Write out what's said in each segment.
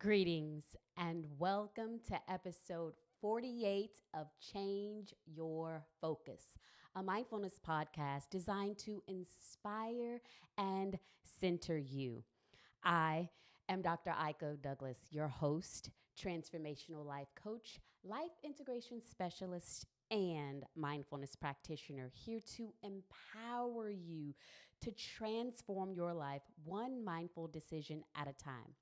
Greetings and welcome to episode 48 of Change Your Focus, a mindfulness podcast designed to inspire and center you. I am Dr. Aiko-Douglas, your host, transformational life coach, life integration specialist, and mindfulness practitioner, here to empower you to transform your life one mindful decision at a time.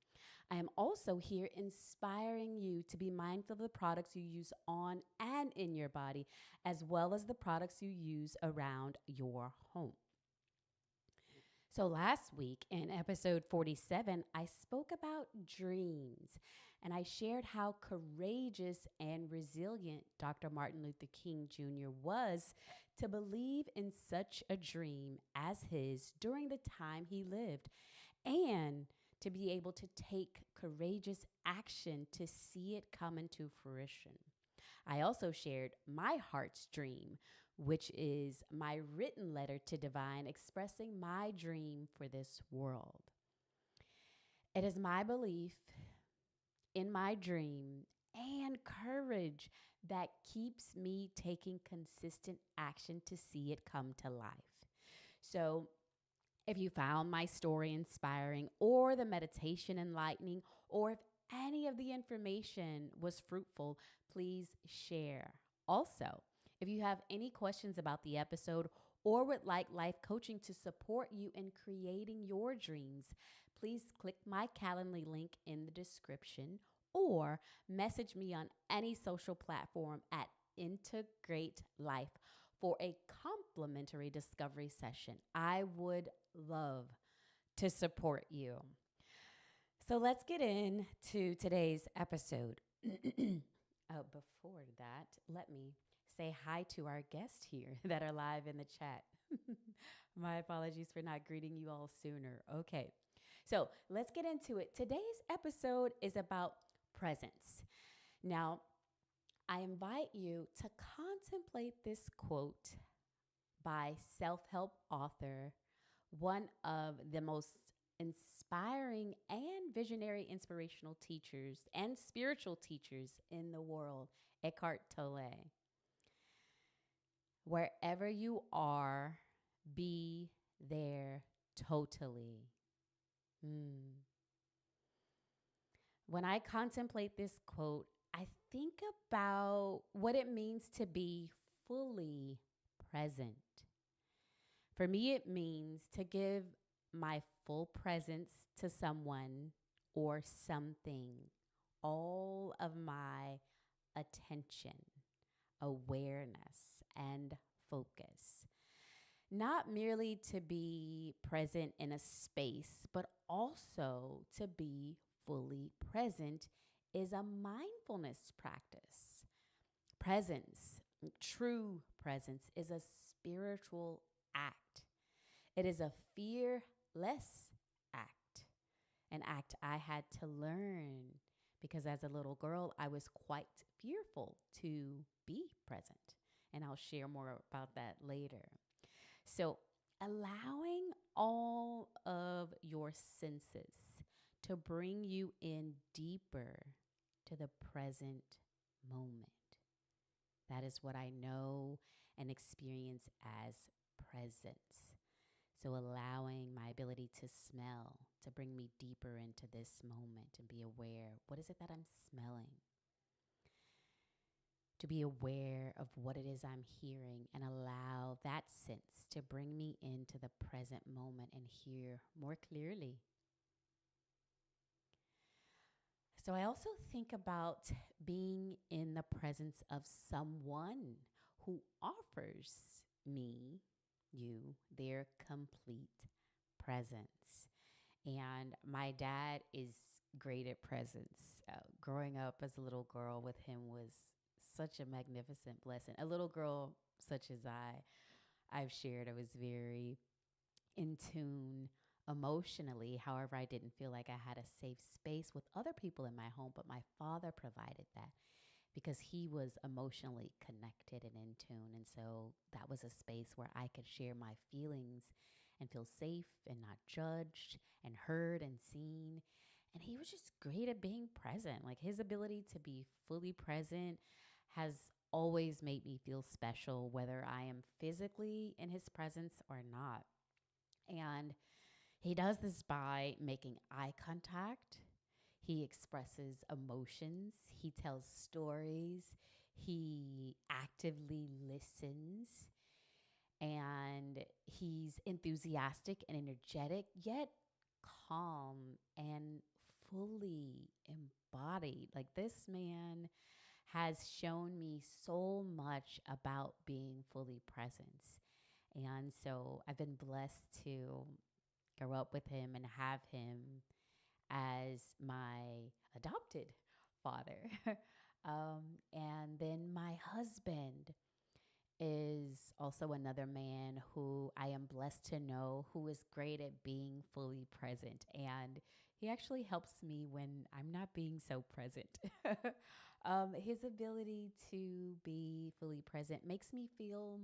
I am also here inspiring you to be mindful of the products you use on and in your body, as well as the products you use around your home. So last week in episode 47, I spoke about dreams and I shared how courageous and resilient Dr. Martin Luther King Jr. was to believe in such a dream as his during the time he lived and to be able to take courageous action to see it come into fruition. I also shared my heart's dream, which is my written letter to divine expressing my dream for this world. It is my belief in my dream and courage that keeps me taking consistent action to see it come to life. So, if you found my story inspiring or the meditation enlightening, or if any of the information was fruitful, please share. Also, if you have any questions about the episode or would like life coaching to support you in creating your dreams, please click my Calendly link in the description or message me on any social platform at Integr8 Lyfe for a complimentary discovery session. I would love to support you. So let's get into today's episode. Before that, let me say hi to our guests here that are live in the chat. My apologies for not greeting you all sooner. Okay, so let's get into it. Today's episode is about presence. Now, I invite you to contemplate this quote by self-help author, one of the most inspiring and visionary inspirational teachers and spiritual teachers in the world, Eckhart Tolle. Wherever you are, be there totally. When I contemplate this quote, I think about what it means to be fully present. For me, it means to give my full presence to someone or something, all of my attention, awareness, and focus. Not merely to be present in a space, but also to be fully present is a mindfulness practice. Presence, true presence, is a spiritual act. It is a fearless act, an act I had to learn because as a little girl, I was quite fearful to be present. And I'll share more about that later. So, allowing all of your senses to bring you in deeper to the present moment. That is what I know and experience as presence. So allowing my ability to smell to bring me deeper into this moment and be aware, what is it that I'm smelling? To be aware of what it is I'm hearing and allow that sense to bring me into the present moment and hear more clearly. So I also think about being in the presence of someone who offers me, you, their complete presence. And my dad is great at presence. Growing up as a little girl with him was such a magnificent blessing. A little girl such as I've shared, I was very in tune emotionally. However, I didn't feel like I had a safe space with other people in my home, but my father provided that because he was emotionally connected and in tune. And so that was a space where I could share my feelings and feel safe and not judged and heard and seen. And he was just great at being present. Like his ability to be fully present has always made me feel special, whether I am physically in his presence or not. And he does this by making eye contact. He expresses emotions. He tells stories. He actively listens. And he's enthusiastic and energetic, yet calm and fully embodied. Like this man has shown me so much about being fully present. And so I've been blessed to grow up with him and have him as my adopted father. And then my husband is also another man who I am blessed to know who is great at being fully present. And he actually helps me when I'm not being so present. His ability to be fully present makes me feel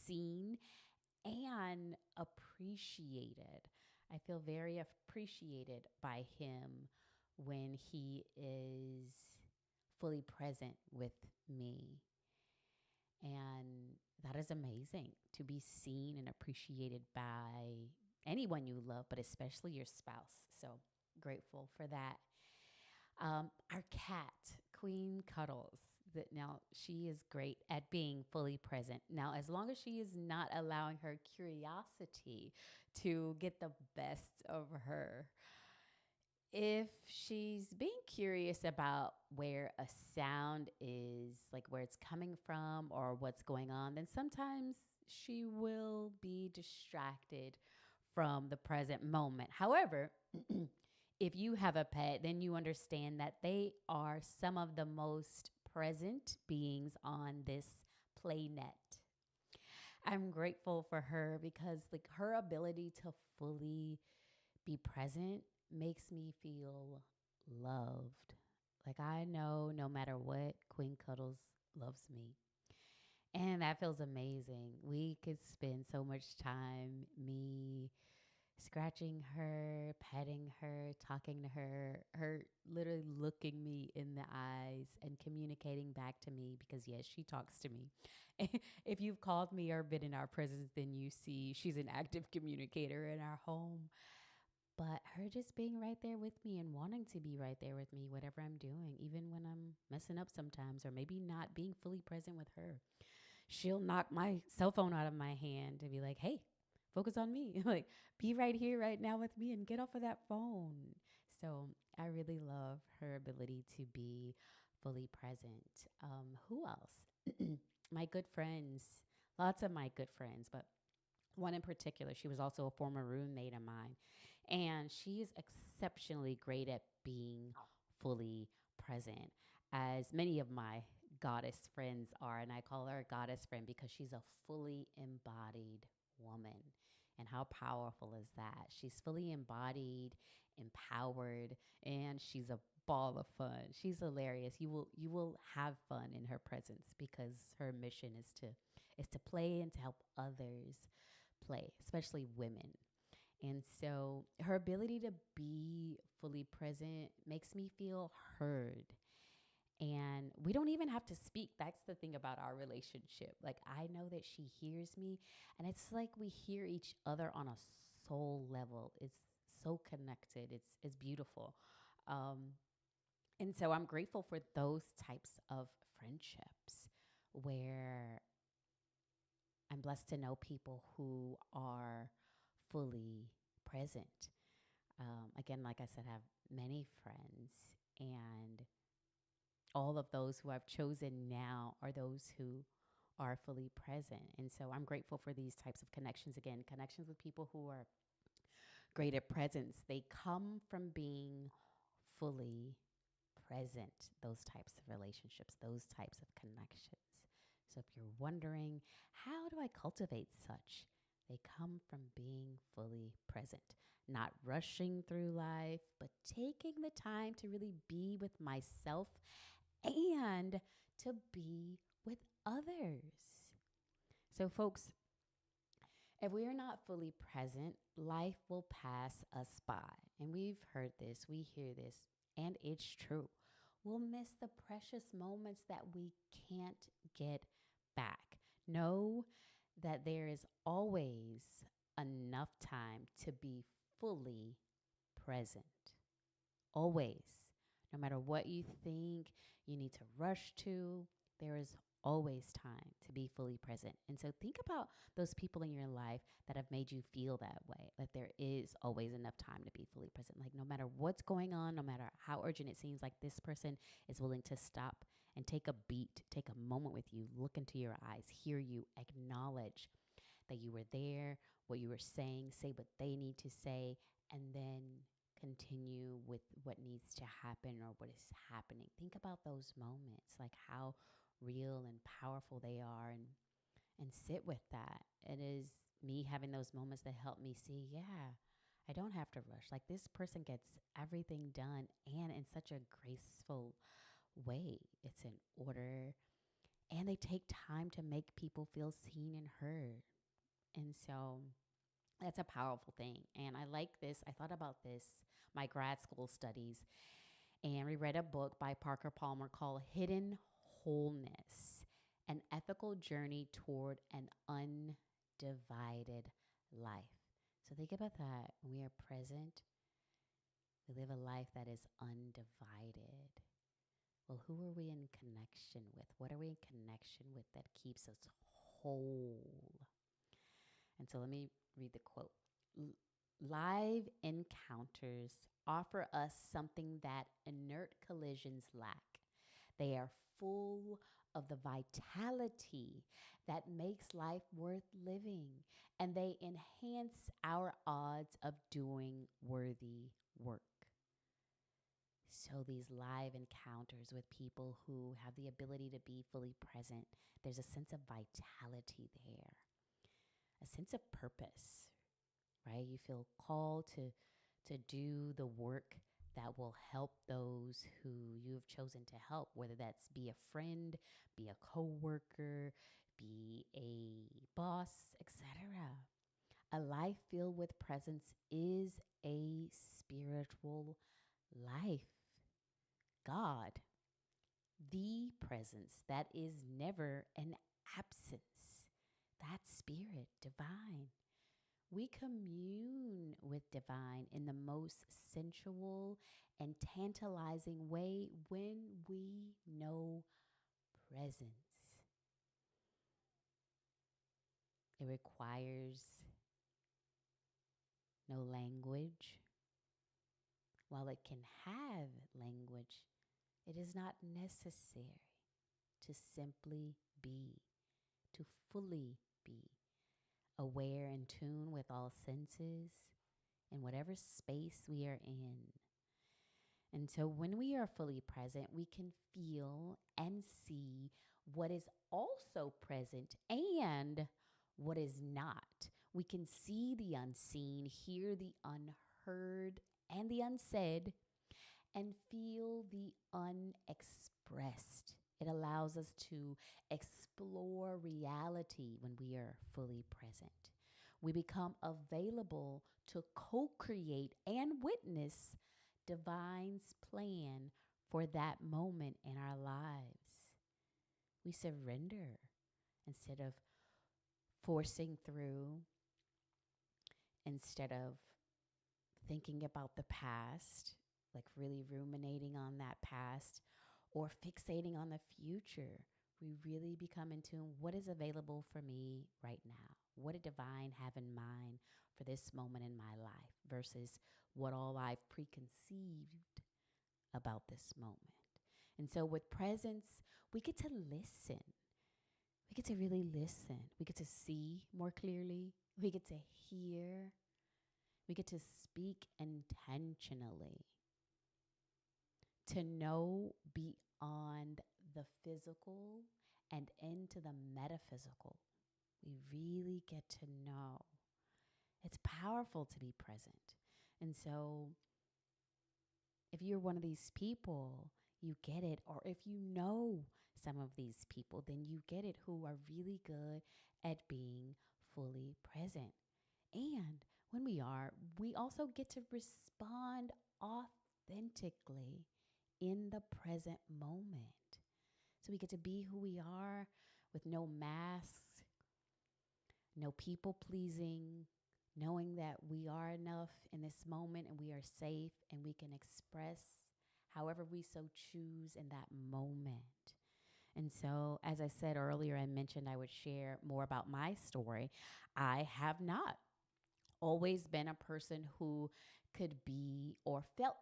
seen and appreciated. I feel very appreciated by him when he is fully present with me. And that is amazing to be seen and appreciated by anyone you love, but especially your spouse. So grateful for that. Our cat, Queen Cuddles. Now, she is great at being fully present. Now, as long as she is not allowing her curiosity to get the best of her, if she's being curious about where a sound is, like where it's coming from or what's going on, then sometimes she will be distracted from the present moment. However, if you have a pet, then you understand that they are some of the most present beings on this planet. I'm grateful for her because like her ability to fully be present makes me feel loved. Like I know no matter what, Queen Cuddles loves me. And that feels amazing. We could spend so much time, me scratching her, petting her, talking to her literally looking me in the eyes and communicating back to me because, yes, she talks to me. If you've called me or been in our presence, then you see she's an active communicator in our home. But her just being right there with me and wanting to be right there with me, whatever I'm doing, even when I'm messing up sometimes or maybe not being fully present with her. She'll knock my cell phone out of my hand and be like, hey, focus on me. Like, be right here, right now with me and get off of that phone. So I really love her ability to be fully present. Who else? My good friends, lots of my good friends, but one in particular, she was also a former roommate of mine. And she is exceptionally great at being fully present, as many of my goddess friends are. And I call her a goddess friend because she's a fully embodied woman. And how powerful is that? She's fully embodied, empowered, and she's a ball of fun. She's hilarious. You will have fun in her presence because her mission is to play and to help others play, especially women. And so her ability to be fully present makes me feel heard. And we don't even have to speak. That's the thing about our relationship. Like, I know that she hears me, and it's like we hear each other on a soul level. It's so connected. It's beautiful. Um, and so I'm grateful for those types of friendships where I'm blessed to know people who are fully present. Again, like I said, I have many friends, and all of those who I've chosen now are those who are fully present. And so I'm grateful for these types of connections. Again, connections with people who are great at presence. They come from being fully present, those types of relationships, those types of connections. So if you're wondering, how do I cultivate such? They come from being fully present, not rushing through life, but taking the time to really be with myself and to be with others. So, folks, If we are not fully present, life will pass us by. And we've heard this, we hear this, and it's true. We'll miss the precious moments that we can't get back. Know that there is always enough time to be fully present. Always. No matter what you think you need to rush to, there is always time to be fully present. And so think about those people in your life that have made you feel that way. Like there is always enough time to be fully present. Like no matter what's going on, no matter how urgent it seems, like this person is willing to stop and take a beat, take a moment with you, look into your eyes, hear you, acknowledge that you were there, what you were saying, say what they need to say, and then continue with what needs to happen or what is happening. Think about those moments, like how real and powerful they are, and sit with that. It is me having those moments that help me see, yeah, I don't have to rush. Like this person gets everything done and in such a graceful way. It's in order and they take time to make people feel seen and heard. And so that's a powerful thing. And I like this. I thought about this, my grad school studies, and we read a book by Parker Palmer called Hidden Wholeness, an ethical journey toward an undivided life. So think about that. When we are present, we live a life that is undivided. Well, who are we in connection with? What are we in connection with that keeps us whole? And so let me read the quote. Live encounters offer us something that inert collisions lack. They are full of the vitality that makes life worth living, and they enhance our odds of doing worthy work. So these live encounters with people who have the ability to be fully present, there's a sense of vitality there, a sense of purpose, right? You feel called to do the work that will help those who you have chosen to help, whether that's be a friend, be a coworker, be a boss, etc. A life filled with presence is a spiritual life. God, the presence that is never an absence, that spirit, divine. We commune with divine in the most sensual and tantalizing way when we know presence. It requires no language. While it can have language, it is not necessary to simply be, to fully be aware and tune with all senses in whatever space we are in. And so when we are fully present, we can feel and see what is also present and what is not. We can see the unseen, hear the unheard and the unsaid, and feel the unexpressed. It allows us to explore reality when we are fully present. We become available to co-create and witness divine's plan for that moment in our lives. We surrender instead of forcing through, instead of thinking about the past, like really ruminating on that past or fixating on the future. We really become in tune. What is available for me right now? What did divine have in mind for this moment in my life versus what all I've preconceived about this moment? And so with presence, we get to listen. We get to really listen. We get to see more clearly. We get to hear. We get to speak intentionally, to know beyond the physical and into the metaphysical. We really get to know. It's powerful to be present. And so if you're one of these people, you get it. Or if you know some of these people, then you get it, who are really good at being fully present. And when we are, we also get to respond authentically in the present moment. So we get to be who we are with no masks, no people pleasing, knowing that we are enough in this moment and we are safe and we can express however we so choose in that moment. And so, as I said earlier, I mentioned I would share more about my story. I have not always been a person who could be or felt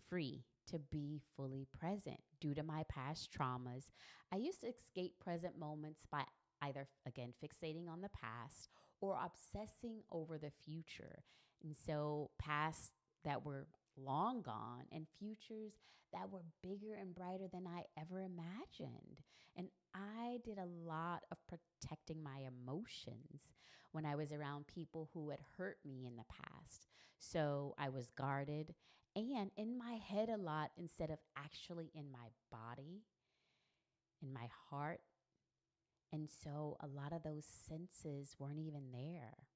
free to be fully present due to my past traumas. I used to escape present moments by either, again, fixating on the past or obsessing over the future. And so, past that were long gone and futures that were bigger and brighter than I ever imagined. And I did a lot of protecting my emotions when I was around people who had hurt me in the past. So I was guarded and in my head a lot instead of actually in my body, in my heart. And so a lot of those senses weren't even there.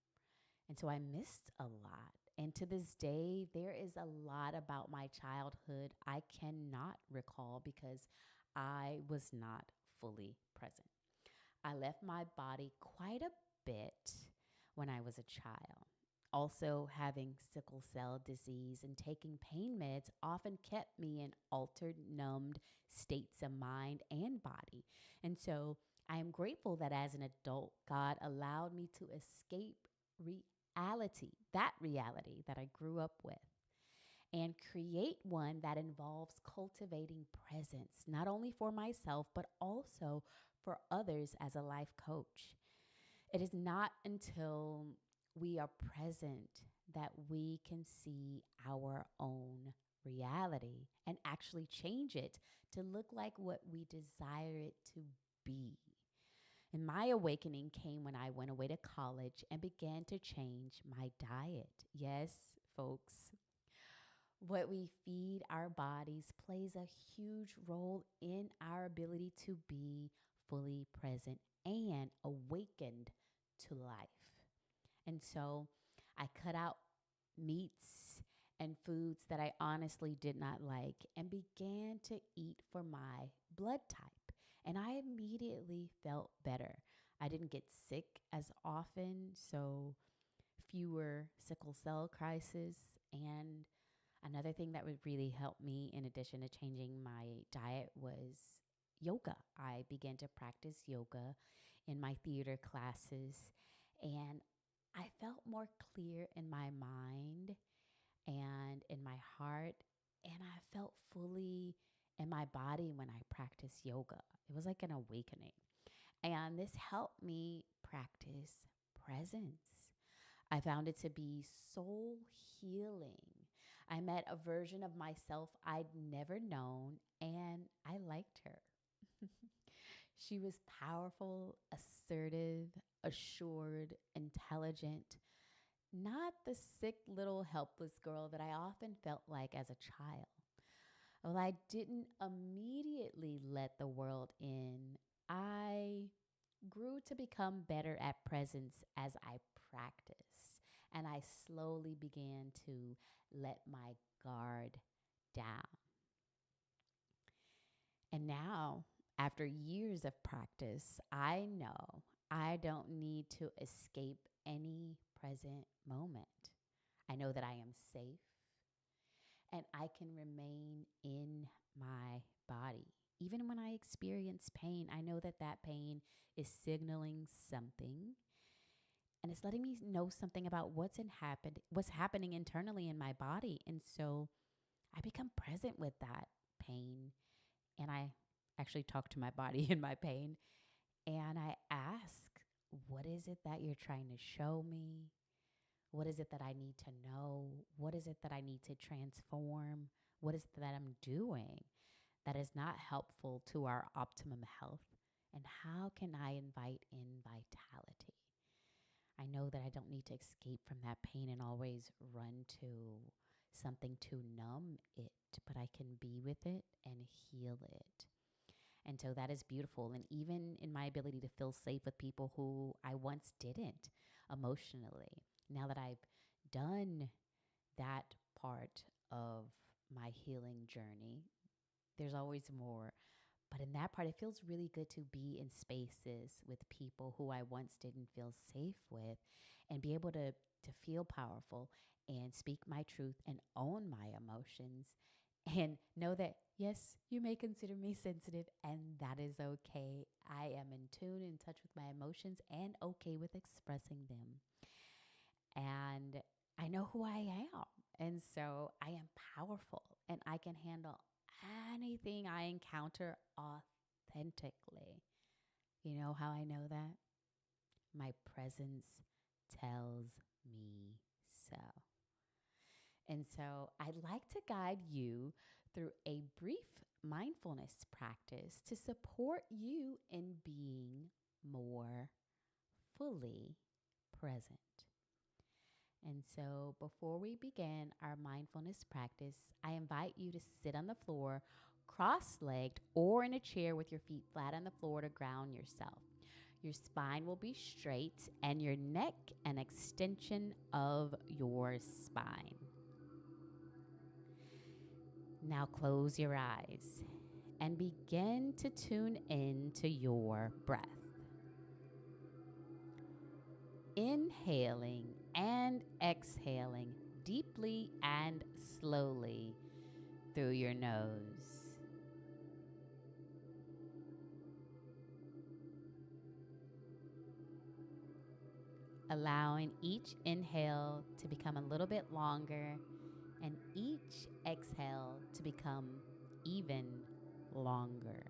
And so I missed a lot. And to this day, there is a lot about my childhood I cannot recall because I was not fully present. I left my body quite a bit when I was a child. Also, having sickle cell disease and taking pain meds often kept me in altered, numbed states of mind and body. And so I am grateful that as an adult, God allowed me to escape that reality that I grew up with, and create one that involves cultivating presence, not only for myself, but also for others as a life coach. It is not until we are present that we can see our own reality and actually change it to look like what we desire it to be. And my awakening came when I went away to college and began to change my diet. Yes, folks, what we feed our bodies plays a huge role in our ability to be fully present and awakened to life. And so I cut out meats and foods that I honestly did not like and began to eat for my blood type. And I immediately felt better. I didn't get sick as often, so fewer sickle cell crises. And another thing that would really help me, in addition to changing my diet, was yoga. I began to practice yoga in my theater classes, and I felt more clear in my mind and in my heart, and I felt fully in my body when I practiced yoga. It was like an awakening. And this helped me practice presence. I found it to be soul healing. I met a version of myself I'd never known, and I liked her. She was powerful, assertive, assured, intelligent, not the sick little helpless girl that I often felt like as a child. Well, I didn't immediately let the world in. I grew to become better at presence as I practiced, and I slowly began to let my guard down. And now, after years of practice, I know I don't need to escape any present moment. I know that I am safe and I can remain in my body. Even when I experience pain, I know that that pain is signaling something, and it's letting me know something about what's happening internally in my body. And so I become present with that pain, and I actually talk to my body in my pain, and I ask, what is it that you're trying to show me? What is it that I need to know? What is it that I need to transform? What is it that I'm doing that is not helpful to our optimum health? And how can I invite in vitality? I know that I don't need to escape from that pain and always run to something to numb it, but I can be with it and heal it. And so that is beautiful. And even in my ability to feel safe with people who I once didn't emotionally, now that I've done that part of my healing journey, there's always more. But in that part, it feels really good to be in spaces with people who I once didn't feel safe with and be able to feel powerful and speak my truth and own my emotions and know that, yes, you may consider me sensitive and that is okay. I am in tune, in touch with my emotions and okay with expressing them. And I know who I am. And so I am powerful and I can handle anything I encounter authentically. You know how I know that? My presence tells me so. And so I'd like to guide you through a brief mindfulness practice to support you in being more fully present. And so before we begin our mindfulness practice, I invite you to sit on the floor, cross-legged, or in a chair with your feet flat on the floor to ground yourself. Your spine will be straight and your neck an extension of your spine. Now close your eyes and begin to tune in to your breath. Inhaling and exhaling deeply and slowly through your nose. Allowing each inhale to become a little bit longer and each exhale to become even longer.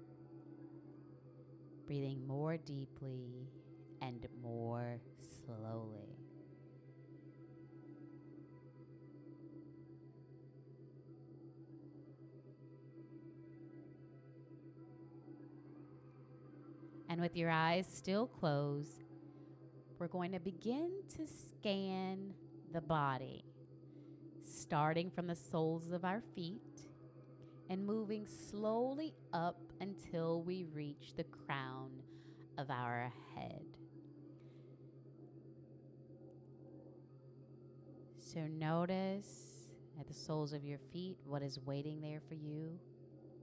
Breathing more deeply and more slowly. And with your eyes still closed, we're going to begin to scan the body, starting from the soles of our feet and moving slowly up until we reach the crown of our head. So notice at the soles of your feet what is waiting there for you,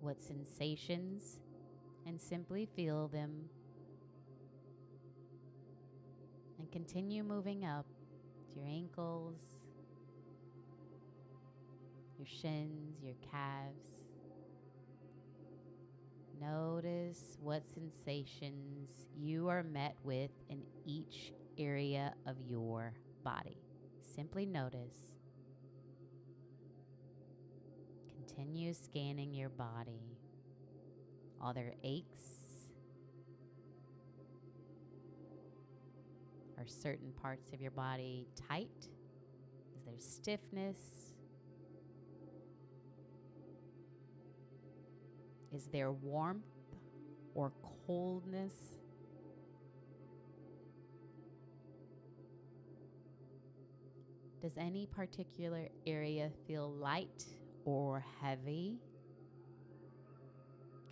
what sensations, and simply feel them. And continue moving up to your ankles, your shins, your calves. Notice what sensations you are met with in each area of your body. Simply notice. Continue scanning your body. Are there aches? Are certain parts of your body tight? Is there stiffness? Is there warmth or coldness? Does any particular area feel light or heavy?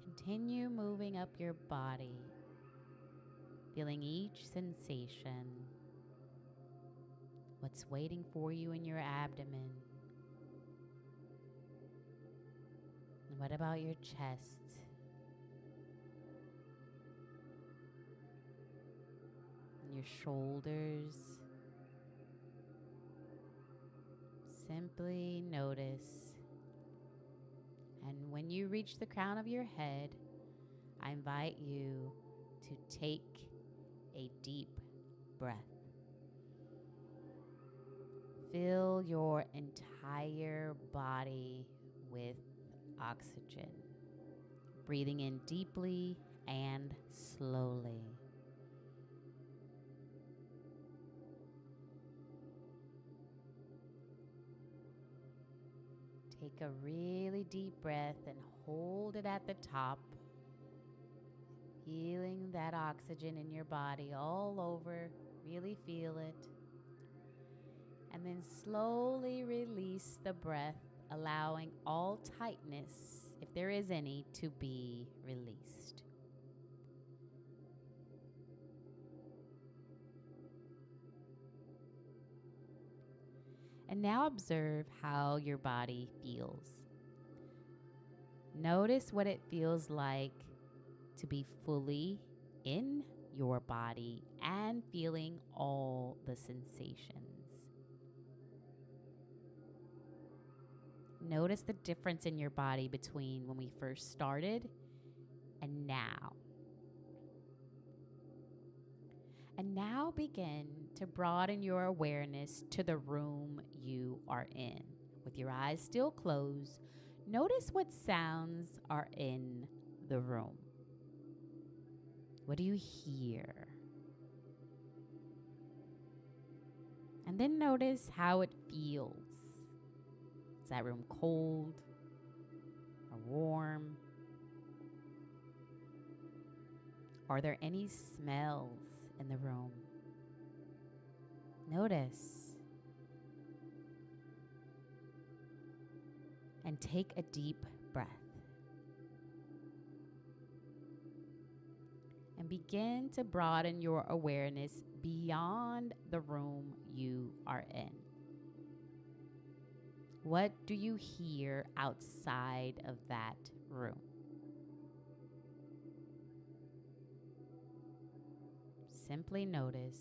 Continue moving up your body, feeling each sensation. What's waiting for you in your abdomen? And what about your chest? And your shoulders? Simply notice. And when you reach the crown of your head, I invite you to take a deep breath. Fill your entire body with oxygen, breathing in deeply and slowly. Take a really deep breath and hold it at the top, feeling that oxygen in your body all over. Really feel it. And then slowly release the breath, allowing all tightness, if there is any, to be released. And now observe how your body feels. Notice what it feels like to be fully in your body and feeling all the sensations. Notice the difference in your body between when we first started and now. And now begin to broaden your awareness to the room you are in. With your eyes still closed, notice what sounds are in the room. What do you hear? And then notice how it feels. Is that room cold or warm? Are there any smells in the room? Notice. And take a deep breath. And begin to broaden your awareness beyond the room you are in. What do you hear outside of that room? Simply notice.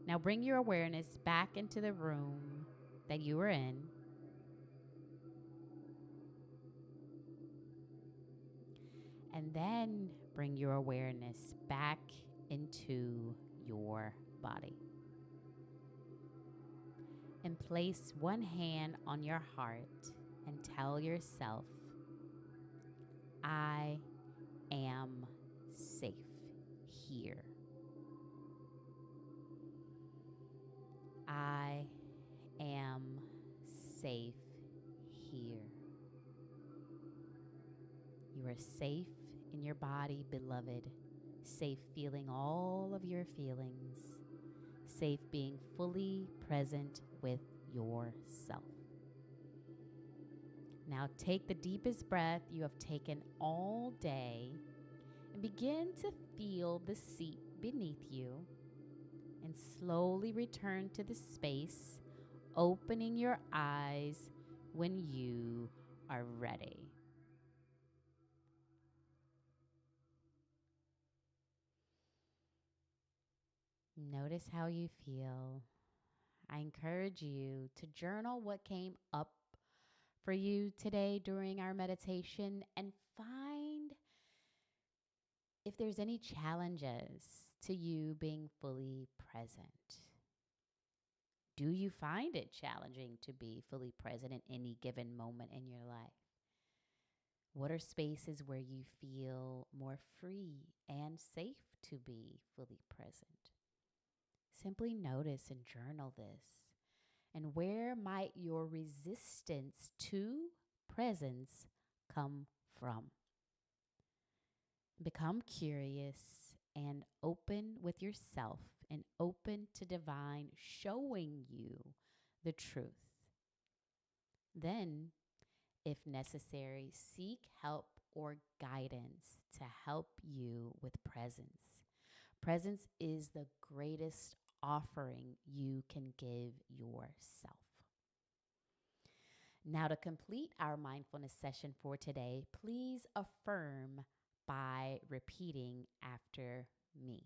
Now bring your awareness back into the room that you were in. And then bring your awareness back into your body. And place one hand on your heart and tell yourself, I am safe here. I am safe here. You are safe in your body, beloved. Safe feeling all of your feelings. Safe being fully present with yourself. Now take the deepest breath you have taken all day and begin to feel the seat beneath you and slowly return to the space, opening your eyes when you are ready. Notice how you feel. I encourage you to journal what came up for you today during our meditation and find if there's any challenges to you being fully present. Do you find it challenging to be fully present in any given moment in your life? What are spaces where you feel more free and safe to be fully present? Simply notice and journal this. And where might your resistance to presence come from? Become curious and open with yourself and open to divine showing you the truth. Then, if necessary, seek help or guidance to help you with presence. Presence is the greatest offering you can give yourself. Now, to complete our mindfulness session for today, please affirm by repeating after me.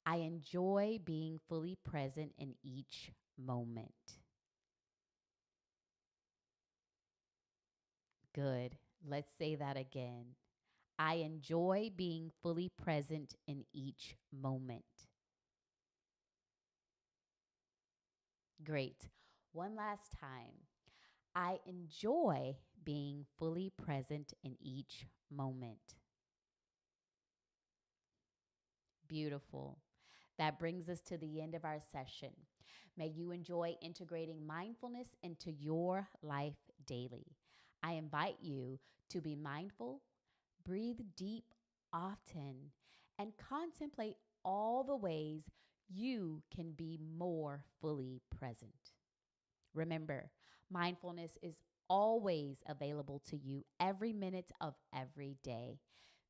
I enjoy being fully present in each moment. Good. Let's say that again. I enjoy being fully present in each moment. Great. One last time. I enjoy being fully present in each moment. Beautiful. That brings us to the end of our session. May you enjoy integrating mindfulness into your life daily. I invite you to be mindful, breathe deep often, and contemplate all the ways you can be more fully present. Remember, mindfulness is always available to you every minute of every day.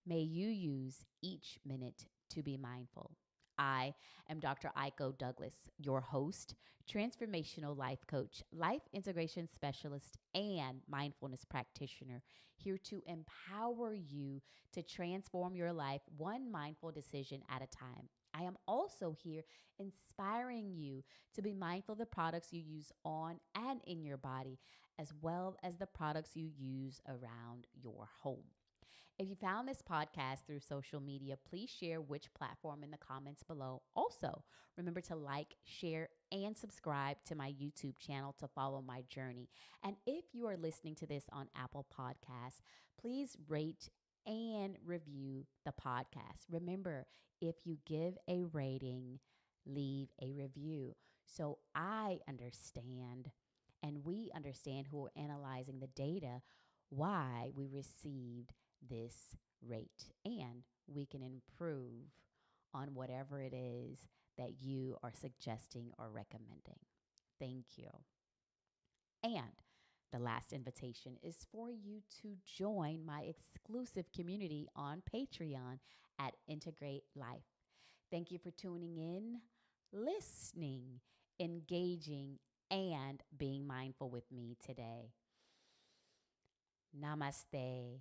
May you use each minute to be mindful. I am Dr. Aiko-Douglas, your host, transformational life coach, life integration specialist, and mindfulness practitioner, here to empower you to transform your life one mindful decision at a time. I am also here inspiring you to be mindful of the products you use on and in your body, as well as the products you use around your home. If you found this podcast through social media, please share which platform in the comments below. Also, remember to like, share, and subscribe to my YouTube channel to follow my journey. And if you are listening to this on Apple Podcasts, please rate and review the podcast. Remember, if you give a rating, leave a review. So I understand and we understand who are analyzing the data why we received this rate, and we can improve on whatever it is that you are suggesting or recommending. Thank you. And the last invitation is for you to join my exclusive community on Patreon at Integr8 Lyfe. Thank you for tuning in, listening, engaging, and being mindful with me today. Namaste.